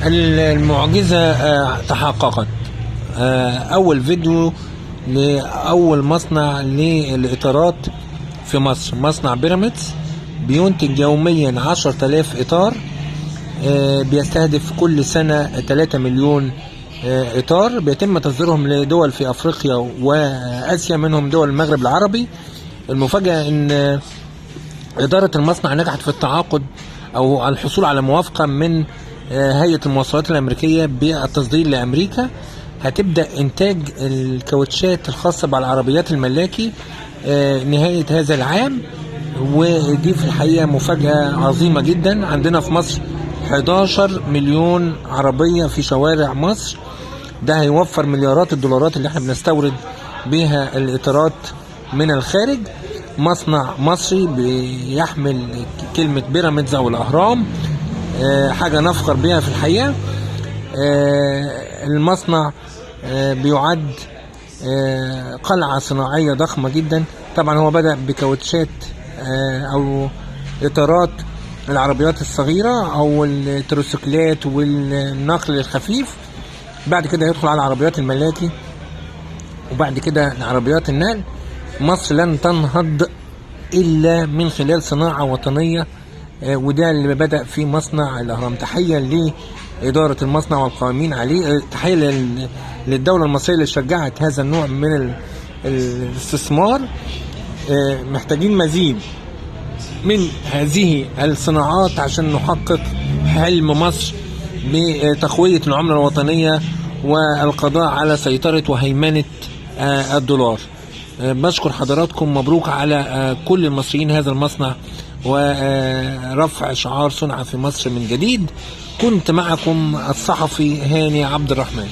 المعجزة تحققت. أول فيديو لأول مصنع للإطارات في مصر، مصنع بيراميدز، بينتج يوميا 10,000 إطار، بيستهدف كل سنة 3 مليون إطار، بيتم تصديرهم لدول في أفريقيا وآسيا، منهم دول المغرب العربي. المفاجأة إن إدارة المصنع نجحت في التعاقد أو الحصول على موافقة من هيئة المواصلات الأمريكية بالتصدير لأمريكا. هتبدأ إنتاج الكاوتشات الخاصة بالعربيات الملاكي نهاية هذا العام، ودي في الحقيقة مفاجأة عظيمة جدا. عندنا في مصر 11 مليون عربية في شوارع مصر، ده هيوفر مليارات الدولارات اللي احنا بنستورد بيها الإطارات من الخارج. مصنع مصري بيحمل كلمة بيراميدز أو الأهرام، حاجة نفخر بها في الحقيقة. المصنع بيعد قلعة صناعية ضخمة جدا. طبعا هو بدأ بكاوتشات أو إطارات العربيات الصغيرة أو التروسيكلات والنقل الخفيف، بعد كده يدخل على العربيات الملاكي، وبعد كده عربيات النقل. مصر لن تنهض إلا من خلال صناعة وطنية، وده اللي بدأ في مصنع الأهرام. تحية لإدارة المصنع والقائمين عليه، تحية للدولة المصرية اللي شجعت هذا النوع من الاستثمار. محتاجين مزيد من هذه الصناعات عشان نحقق حلم مصر بتقوية العملة الوطنية والقضاء على سيطرة وهيمنة الدولار. بشكر حضراتكم، مبروك على كل المصريين هذا المصنع ورفع شعار صنع في مصر من جديد. كنت معكم الصحفي هاني عبد الرحمن.